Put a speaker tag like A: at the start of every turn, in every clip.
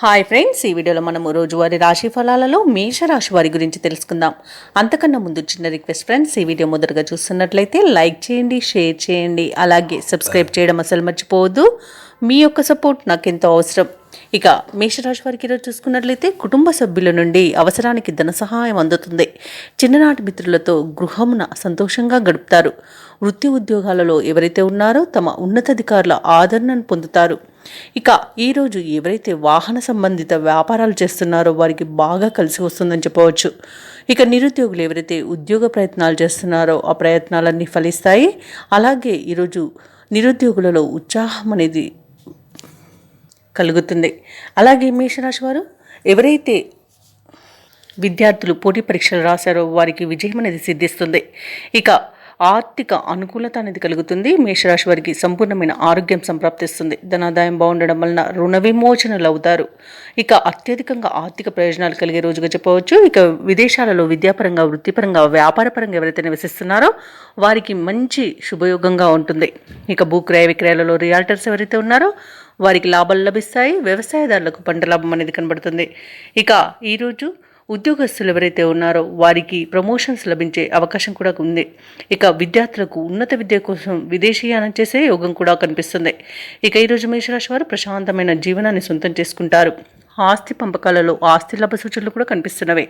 A: Hi friends, ఈ వీడియోలో మనము రోజువారీ రాశి ఫలాలలో మేషరాశి వారి గురించి తెలుసుకుందాం. అంతకన్నా ముందు చిన్న రిక్వెస్ట్ ఫ్రెండ్స్, ఈ వీడియో మొదటగా చూస్తున్నట్లయితే లైక్ చేయండి, షేర్ చేయండి, అలాగే సబ్స్క్రైబ్ చేయడం అసలు మర్చిపోవద్దు. మీ యొక్క సపోర్ట్ నాకు ఎంతో అవసరం. ఇక మేషరాశి వారికి ఈరోజు చూసుకున్నట్లయితే కుటుంబ సభ్యుల నుండి అవసరానికి ధన సహాయం అందుతుంది. చిన్ననాటి మిత్రులతో గృహమున సంతోషంగా గడుపుతారు. వృత్తి ఉద్యోగాలలో ఎవరైతే ఉన్నారో తమ ఉన్నతాధికారుల ఆదరణను పొందుతారు. ఇక ఈరోజు ఎవరైతే వాహన సంబంధిత వ్యాపారాలు చేస్తున్నారో వారికి బాగా కలిసి వస్తుందని చెప్పవచ్చు. ఇక నిరుద్యోగులు ఎవరైతే ఉద్యోగ ప్రయత్నాలు చేస్తున్నారో ఆ ప్రయత్నాలన్నీ ఫలిస్తాయి. అలాగే ఈరోజు నిరుద్యోగులలో ఉత్సాహం అనేది కలుగుతుంది. అలాగే మేషరాశి వారు ఎవరైతే విద్యార్థులు పోటీ పరీక్షలు రాశారో వారికి విజయం అనేది సిద్ధిస్తుంది. ఇక ఆర్థిక అనుకూలత అనేది కలుగుతుంది. మేషరాశి వారికి సంపూర్ణమైన ఆరోగ్యం సంప్రాప్తిస్తుంది. ధనాదాయం బాగుండడం వలన రుణ విమోచనలు అవుతారు. ఇక అత్యధికంగా ఆర్థిక ప్రయోజనాలు కలిగే రోజుగా చెప్పవచ్చు. ఇక విదేశాలలో విద్యాపరంగా, వృత్తిపరంగా, వ్యాపారపరంగా ఎవరైతే నివసిస్తున్నారో వారికి మంచి శుభయోగంగా ఉంటుంది. ఇక భూక్రయ విక్రయాలలో రియాల్టర్స్ ఎవరైతే ఉన్నారో వారికి లాభాలు లభిస్తాయి. వ్యవసాయదారులకు పంట లాభం అనేది కనబడుతుంది. ఇక ఈరోజు ఉద్యోగస్తులు ఎవరైతే ఉన్నారో వారికి ప్రమోషన్స్ లభించే అవకాశం కూడా ఉంది. ఇక విద్యార్థులకు ఉన్నత విద్య కోసం విదేశీయానం చేసే యోగం కూడా కనిపిస్తుంది. ఇక ఈరోజు మేషరాశి వారు ప్రశాంతమైన జీవనాన్ని సొంతం చేసుకుంటారు. ఆస్తి పంపకాలలో ఆస్తి లాభ సూచనలు కూడా కనిపిస్తున్నవి.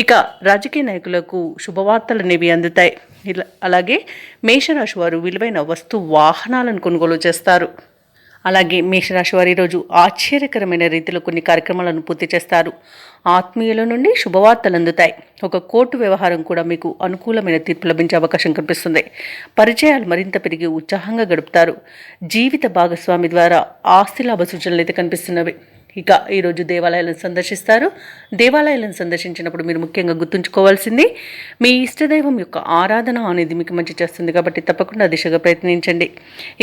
A: ఇక రాజకీయ నాయకులకు శుభవార్తలు అనేవి అందుతాయి. అలాగే మేషరాశి వారు విలువైన వస్తు వాహనాలను కొనుగోలు చేస్తారు. అలాగే మేషరాశి వారి రోజు ఆశ్చర్యకరమైన రీతిలో కొన్ని కార్యక్రమాలను పూర్తి చేస్తారు. ఆత్మీయుల నుండి శుభవార్తలు అందుతాయి. ఒక కోర్టు వ్యవహారం కూడా మీకు అనుకూలమైన తీర్పు లభించే అవకాశం కనిపిస్తుంది. పరిచయాలు మరింత పెరిగి ఉత్సాహంగా గడుపుతారు. జీవిత భాగస్వామి ద్వారా ఆస్తి లాభ సూచనలు అయితే కనిపిస్తున్నవి. ఇక ఈరోజు దేవాలయాలను సందర్శిస్తారు. దేవాలయాలను సందర్శించినప్పుడు మీరు ముఖ్యంగా గుర్తుంచుకోవాల్సింది మీ ఇష్టదైవం యొక్క ఆరాధన అనేది మీకు మంచి చేస్తుంది. కాబట్టి తప్పకుండా దిశగా ప్రయత్నించండి.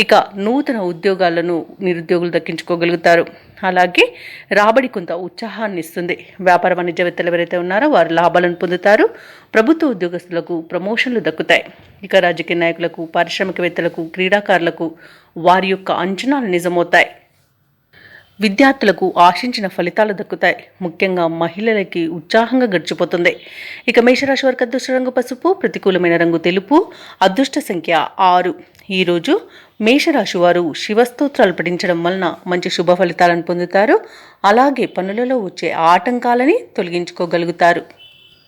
A: ఇక నూతన ఉద్యోగాలను నిరుద్యోగులు దక్కించుకోగలుగుతారు. అలాగే రాబడి కొంత ఉత్సాహాన్ని ఇస్తుంది. వ్యాపార వాణిజ్యవేత్తలు ఎవరైతే ఉన్నారో వారు లాభాలను పొందుతారు. ప్రభుత్వ ఉద్యోగస్తులకు ప్రమోషన్లు దక్కుతాయి. ఇక రాజకీయ నాయకులకు, పారిశ్రామికవేత్తలకు, క్రీడాకారులకు వారి యొక్క అంచనాలు నిజమవుతాయి. విద్యార్థులకు ఆశించిన ఫలితాలు దక్కుతాయి. ముఖ్యంగా మహిళలకి ఉత్సాహంగా గడిచిపోతుంది. ఇక మేషరాశి వారికి అదృష్ట రంగు పసుపు, ప్రతికూలమైన రంగు తెలుపు, అదృష్ట సంఖ్య 6. ఈరోజు మేషరాశి వారు శివస్తోత్రాలు పఠించడం వలన మంచి శుభ ఫలితాలను పొందుతారు. అలాగే పనులలో వచ్చే ఆటంకాలని తొలగించుకోగలుగుతారు.